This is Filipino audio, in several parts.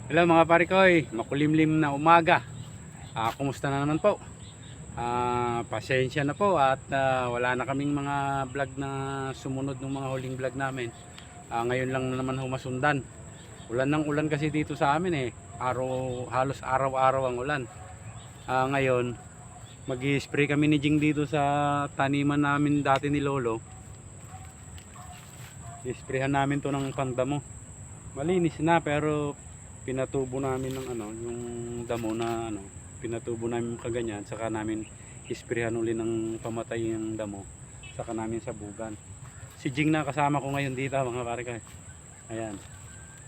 Hello mga pare koy, makulimlim na umaga. Kumusta na naman po? Pasensya na po at wala na kaming mga vlog na sumunod ng mga huling vlog namin. Ngayon lang naman humasundan. Ulan ng ulan kasi dito sa amin eh. Halos araw-araw ang ulan. Ngayon, mag-i-spray kami ni Jing dito sa taniman namin dati ni Lolo. I-sprayhan namin to ng pandamo. Malinis na pero pinatubo namin ng yung damo na pinatubo namin kaganyan, saka namin isprehan uli ng pamatay yung damo, saka namin sabugan. Si Jing na kasama ko ngayon dito mga pare ko. Ayan.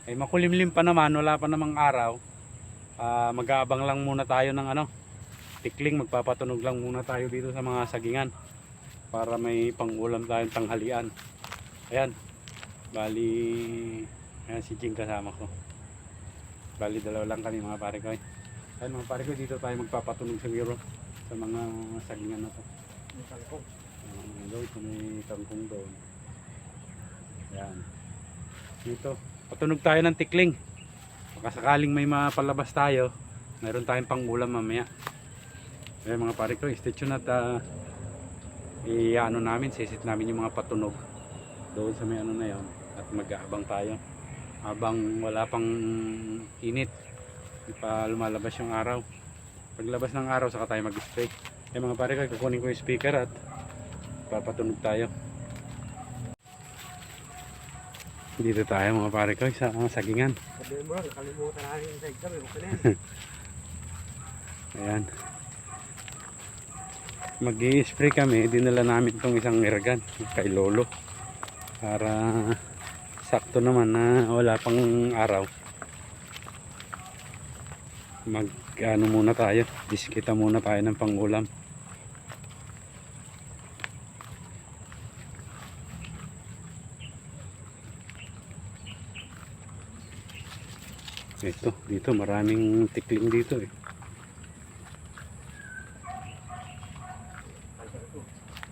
Ay makulimlim pa naman, wala pa namang araw. Mag-aabang lang muna tayo ng tikling, magpapatunog lang muna tayo dito sa mga sagingan para may pangulam tayong tanghalian. Ayan. Bali, ayan si Jing kasama ko. Bali dalawa lang kami mga pare ko. Ayun mga pare ko, dito tayo magpapatunog siguro sa mga sagingan na to. May kangkong. Ito may kangkong doon. Ayan. Dito, patunog tayo ng tikling. Baka sakaling may mapalabas tayo, mayroon tayong pangulam mamaya. Ayun mga pare ko, stay tuned at sisit namin yung mga patunog doon sa may na yun. At mag-aabang tayo habang wala pang init, di pa lumalabas yung araw. Paglabas ng araw saka tayo mag-spray. Mga pare ko, kukunin ko yung speaker at papatunog tayo. Dito tayo mga pare ko sa sagingan. Sabi mo, nakalimutan natin yung sector, okay na yan. Ayan, mag-i-spray kami. Dinala namin itong isang irgan kay Lolo para sakto naman na wala pang araw. Muna tayo, diskita muna tayo ng pangulam. Dito maraming tikling dito eh.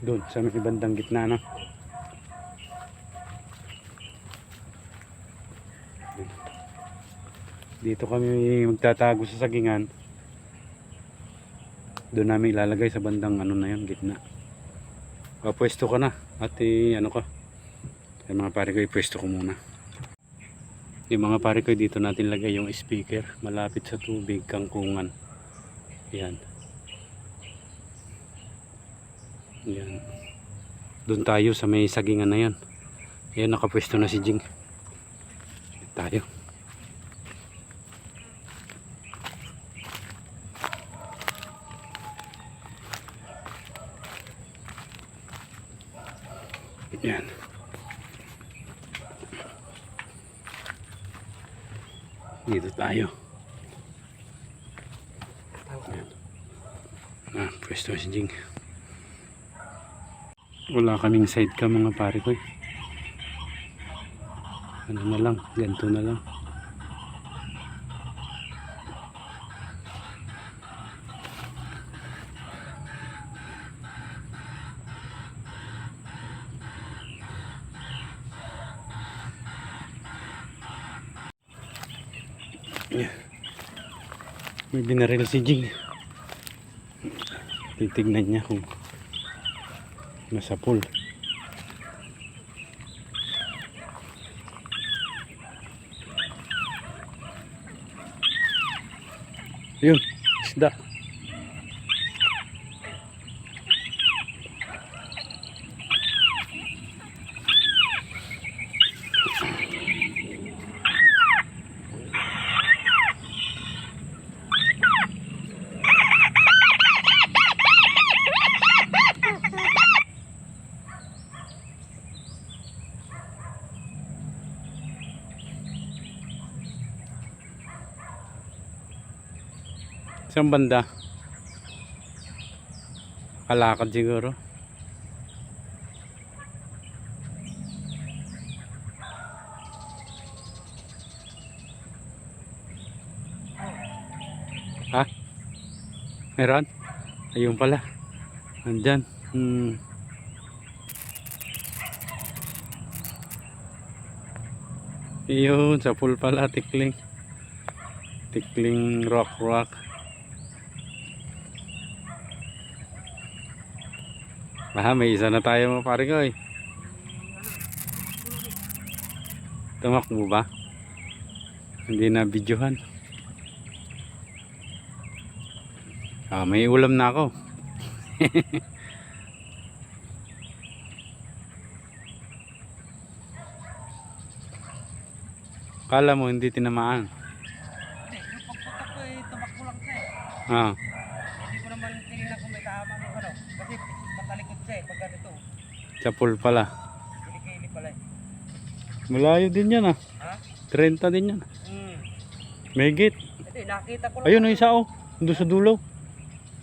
Doon sa may bandang gitna na. Dito kami magtatago sa sagingan. Doon namin ilalagay sa bandang na yun, gitna. Pwesto ka na at ka. Yung mga pare ko, ipwesto ko muna. Yung mga pare ko, dito natin lagay yung speaker malapit sa tubig, kangkungan. Yan. Yan. Doon tayo sa may sagingan na yan. Yan, nakapwesto na si Jing. Tayo. Yan. Dito tayo. Yan. Pwesto si Jing. Wala kaming side cam mga pare ko. Ano na lang, ganito na lang. May binaril si Jing. Titignan niya kung nasa pool. Yun, isda. Saan banda? Kalakad siguro. Ha? Meron? Ayun pala. Nandyan. Yun, sa pool pala, tikling. Tikling rock. May isa na tayo mga pare ko eh. Tumakbo ba? Hindi na videohan. May ulam na ako. Kala mo hindi tinamaan. Hindi, yung pagputok ko eh, tumakbo lang siya eh. Ah, Hindi ko naman tinignan kung may tama ng ano. Kasi matalikod siya eh, pag ganito. chapol pala. Kilikili pala eh. Malayo din yan ah. Ha? 30 din yan. Megit. Hindi, nakita ko lang. Ayun ang isa oh. Doon sa dulo.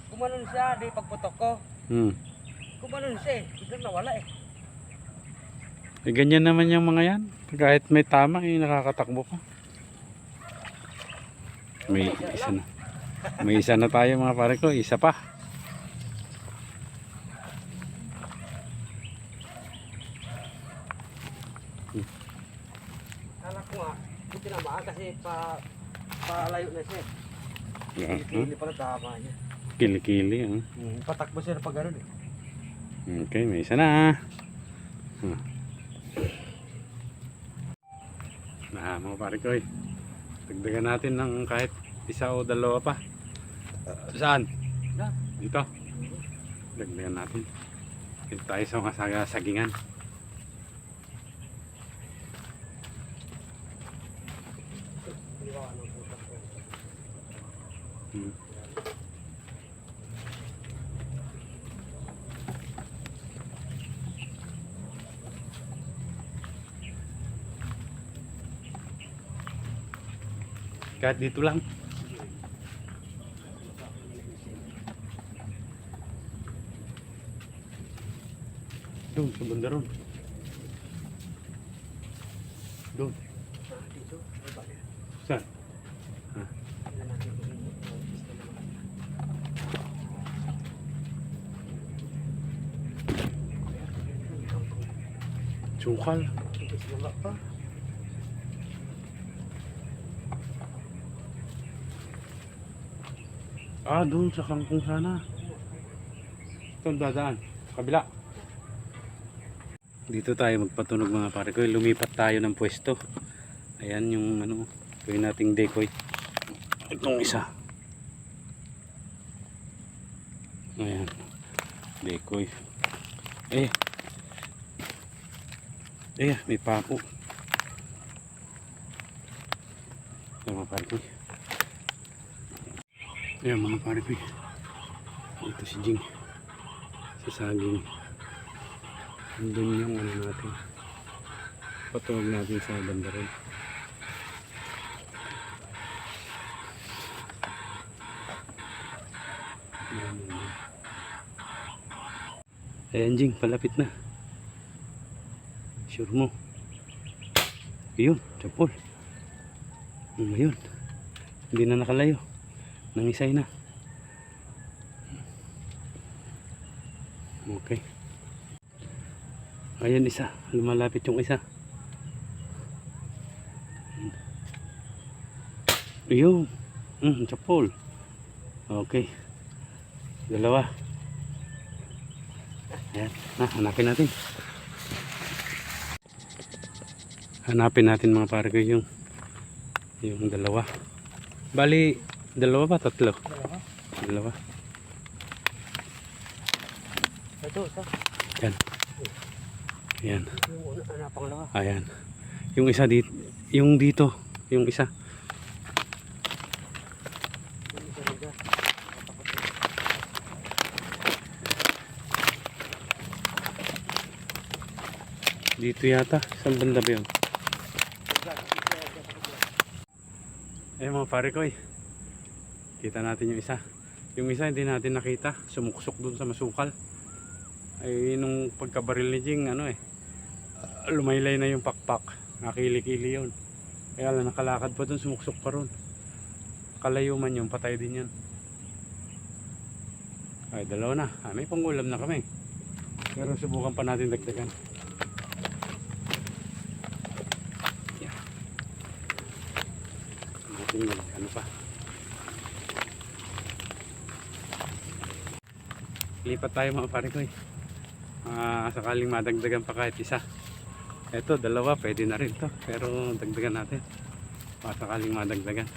Kumanon siya, di pagputok ko. Kumanon siya eh, biglang nawala eh. Ganyan naman yung mga yan. Kahit may tama nakakatakbo ka. May isa na. May isa na tayo mga pare ko. Isa pa. Kala ko nga, hindi tinamaan kasi palayo na siya eh. Kilikili pala tama niya. Kilikili. Patakbo siya na pag gano'n eh. Okay, may isa na. Mga pare ko dagdagan natin ng kahit isa o dalawa pa. Saan? Dito. Dagdagan natin. Dito tayo sa mga sagingan. Kahit dito lang. Doon sa banda ron. Doon. Dito, ay ba niya? Saan? Tingnan natin kung pista naman. Sukal. Ito sa baba pa. Doon sa kangkong sana. Ito ang dadaan. Kabila. Dito tayo magpatunog mga pare ko. Lumipat tayo ng pwesto. Ayan yung ano, gawin nating decoy. Itong isa. Ayan. Decoy. May papo. Ayan mga pare ko. Ayan mga pare ko. Ito si Jing. Sa saging. Andun yung ano natin. Patunog natin sa banda rin. Ayan Jing, palapit na. Sure mo. Ayun, chapol. Ayun. Hindi na nakalayo. Nangisay na. Okay. Ayan isa. Lumalapit yung isa. Ayun. Chapol. Okay. Dalawa. Ayan. Hanapin natin. Hanapin natin mga pare ko yung dalawa. Bali, dalawa ba? Tatlo? Dalawa. Ito. Yan. Ayan. Yung una, pangalawa. Ayan. Yung isa dito. Yung dito. Yung isa. Dito yata. Saan banda ba yun? Mga pare ko kita natin yung isa. Yung isa hindi natin nakita. Sumuksok dun sa masukal. Ay nung pagkabaril ni Jing lumaylay na yung pakpak. Nakili-kili yun. Kaya lang nakalakad pa dun, sumuksok pa ron. Kalayo man yung patay din yan. Ay dalawa na. May pangulam na kami. Pero subukan pa natin dagdagan. Ano pa? Lipat tayo mga pare ko. Sakaling madagdagan pa kahit isa. Ito, dalawa, pwede na rin to. Pero dagdagan natin. Sakaling madagdagan.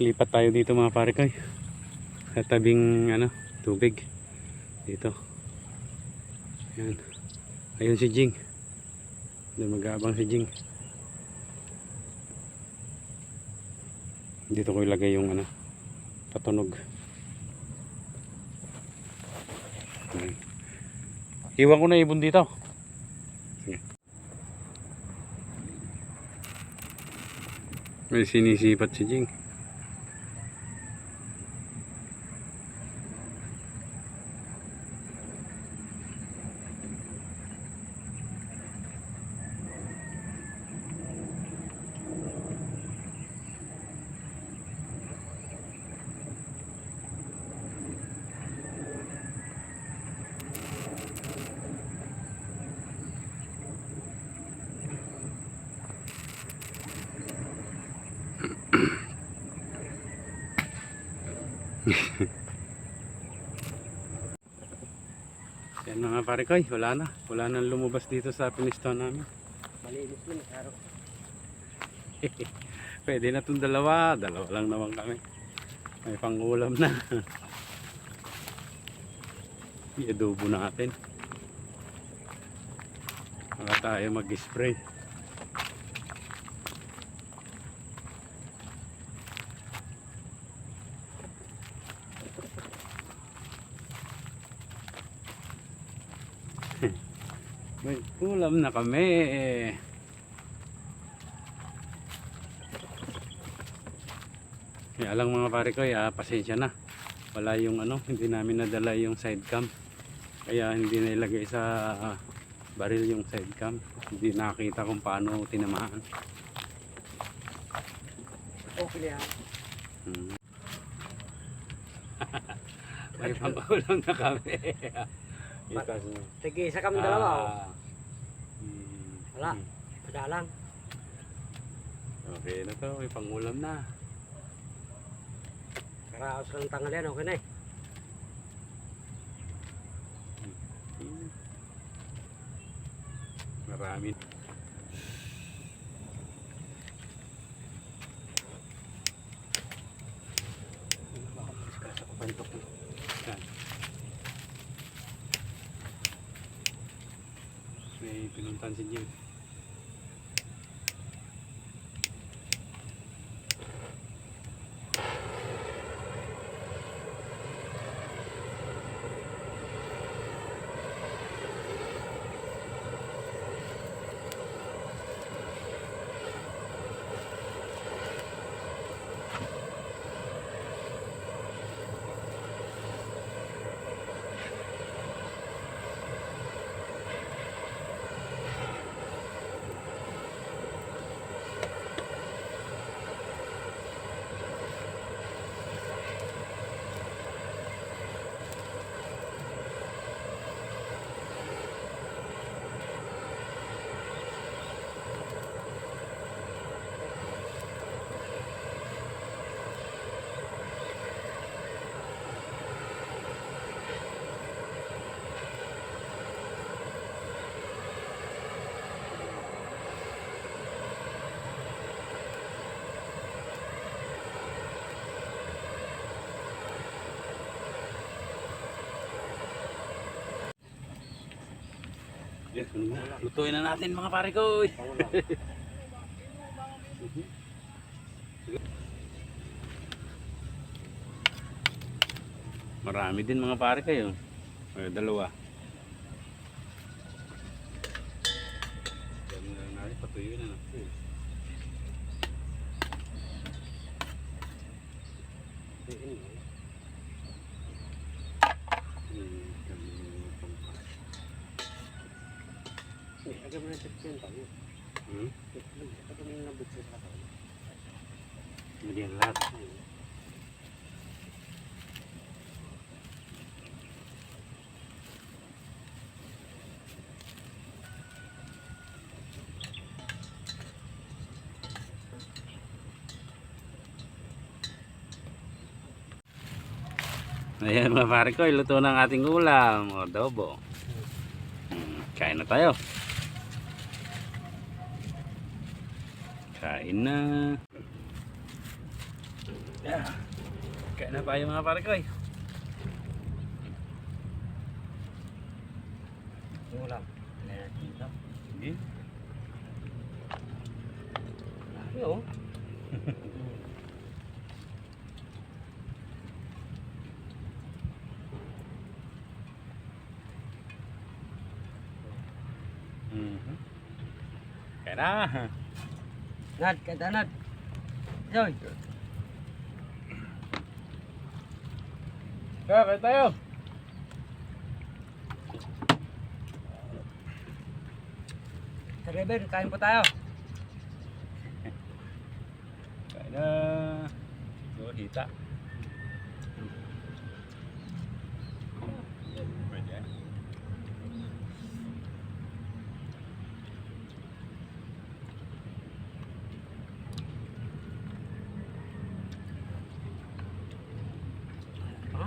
Lipat tayo dito mga pare ko. Sa tabing ano, tubig. Dito. Ayan. Ayun si Jing. Doon mag-aabang si Jing. Dito ko ilagay yung ano, patunog. Ayan. Iwan ko na ibon dito. Sige. May sinisipat si Jing. Yan mga pare ko, wala nang lumabas dito sa pinistahan namin. Malinis na masarap. Pwede na itong dalawa lang naman kami, may pangulam na. I-adobo natin para tayo mag-spray. May ulam na kami. Kaya lang mga pare ko, pasensya na. Wala yung ano, hindi namin nadala yung side cam. Kaya hindi nailagay sa baril yung side cam. Hindi nakita kung paano tinamaan. Okay na yan. May pangulam na kami. Itas mo. Sige, isa kami dalawa. Wala, Hmm. padalang. Okay na to, may pangulam na. Karaos lang tangal yan, okay na eh. Marami. Yan. May pinuntan si Jim. Yes, lutuin na natin mga pare ko. Marami din mga pare kayo. Dalawa. Dami na natin, patuyo na. Agad mo na section tayo. Agad mo na nabuksan sa tayo. Hindi yan lahat. Ayan mga pare ko, luto ng ating ulam, adobo. Kain na tayo. Kain na. Kain na tayo mga pare ko. Yung ulam. Sige. Dami oh. Kain na. Nad, kata Nad. Joy. Kain tayo. Tara Ben, kain po tayo. Kain na. Hita. Pwede. Ha?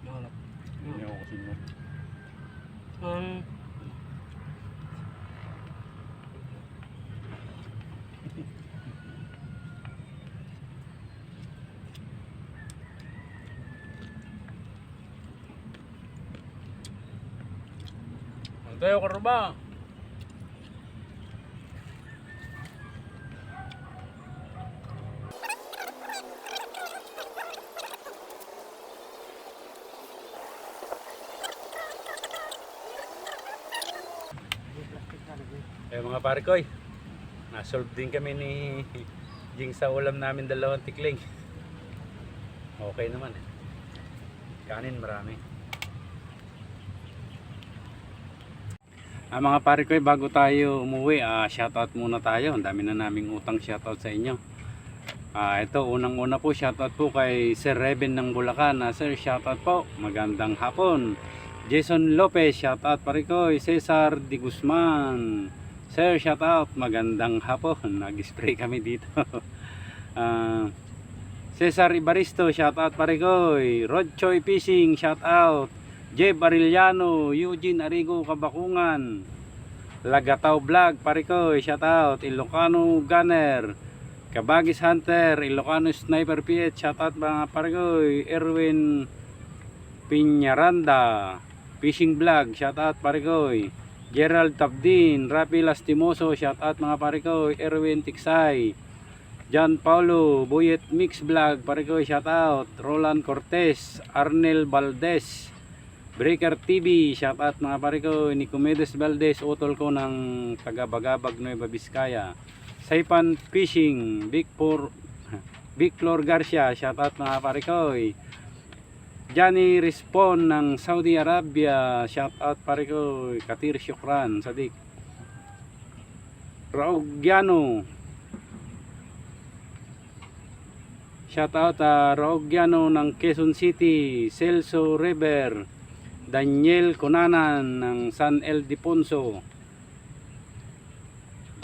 Malap. Hindi ako kasi mo. Um, Tayo karuba. Mga pare koy, nasolve din kami ni Jing sa ulam namin, dalawang tikling. Okay naman eh. Kanin marami. Mga pare koy, bago tayo umuwi, shoutout muna tayo. Ang dami na naming utang shoutout sa inyo. Ito, unang-una po, shoutout po kay Sir Reven ng Bulacan. Sir, shoutout po. Magandang hapon. Jason Lopez, shoutout pare koy. Cesar Di Guzman. Sir, shoutout. Magandang hapon. Nag-spray kami dito. Cesar Ibaristo, shoutout pare koy. Rod Choi Fishing, shoutout. Jeb Arellano, Eugene Arigo Kabakungan, Lagataw Vlog, pare koy, shoutout. Ilocano Gunner, Kabagis Hunter, Ilocano Sniper PH, shoutout mga pare koy. Erwin Piñaranda, Fishing Vlog, shoutout pare koy. Gerald Tabdin, Rapi Lastimoso, shoutout mga pare koy. Erwin Tiksay, John Paulo, Boyet Mix Vlog, pare koy, shoutout. Roland Cortez, Arnel Valdez, Breaker TV, shoutout mga pare ko. Nicomedes Valdez, utol ko ng taga Bagabag, Nueva Vizcaya. Saipan Fishing, Victor Garcia, shoutout mga pare ko. Johnny Respond ng Saudi Arabia, shoutout pare ko. Katir Syukran, Sadik. Raogiano, shoutout Raogiano ng Quezon City. Celso River, Daniel Conanan ng San Ildefonso.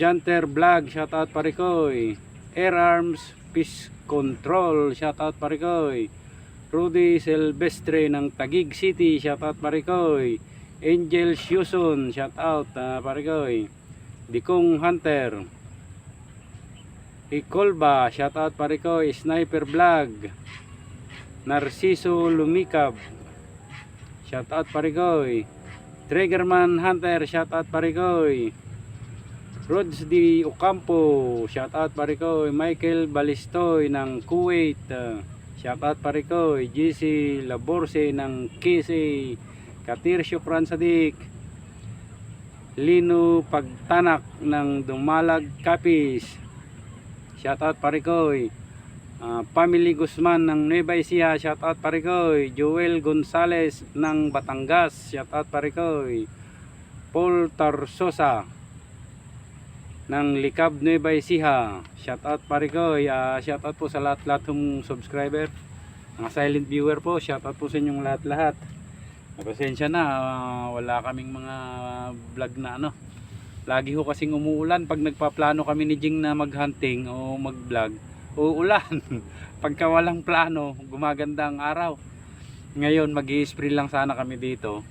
Janter Vlog, shoutout pare koy. Air Arms Fish Control, shoutout pare koy. Rudy Silvestre ng Taguig City, shoutout pare koy. Angel Shuson, shoutout pare koy. Dikong Hunter, Ikolba, shoutout pare koy. Sniper Vlog, Narciso Lumikab, shoutout pare koy. Triggerman Hunter, shoutout pare koy. Rods di Ocampo, shoutout pare koy. Michael Balistoy ng Kuwait, shoutout pare koy. GC Laborse ng Kisi. Katir Syukran Sadik. Lino Pagtanak ng Dumalag Capiz, shoutout pare koy. Family Guzman ng Nueva Ecija, shoutout pare koy. Joel Gonzales ng Batangas, shoutout pare koy. Paul Tarsosa ng Likab Nueva Ecija, shoutout pare koy. Shoutout po sa lahat-lahat ng subscriber, mga silent viewer po, shoutout po sa inyong lahat-lahat. Pasensya na, wala kaming mga vlog na ano. Lagi ho kasing umuulan pag nagpaplano kami ni Jing na maghunting o mag-vlog. uulan. Pagka walang plano, gumaganda ang araw. Ngayon mag-i-spray lang sana kami dito,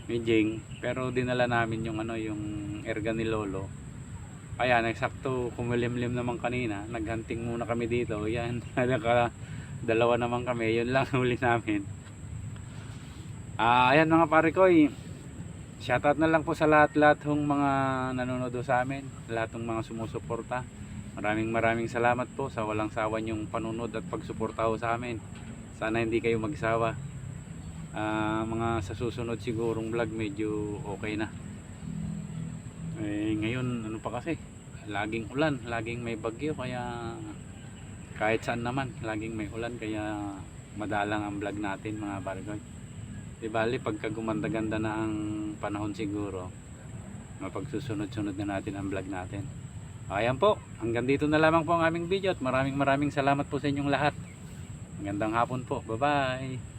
Mijing, pero dinala namin yung ano, yung erga ni Lolo. Kaya nagsakto kumulimlim naman kanina, naghunting muna kami dito. Yan, dalawa naman kami, yun lang huli namin. Ayan mga pare ko, shoutout na lang po sa lahat-lahat ng mga nanonood sa amin, lahat ng mga sumusuporta. Maraming salamat po sa walang sawa niyong panunod at pagsuporta ho sa amin. Sana hindi kayo magsawa. Mga sa susunod sigurong vlog medyo okay na. Ngayon ano pa kasi, laging ulan, laging may bagyo, kaya kahit saan naman laging may ulan, kaya madalang ang vlog natin mga bargoy. Di bali pagka gumanda-ganda na ang panahon siguro, mapagsusunod-sunod na natin ang vlog natin. Ayan po, hanggang dito na lamang po ang aming video at maraming salamat po sa inyong lahat. Magandang hapon po, bye bye.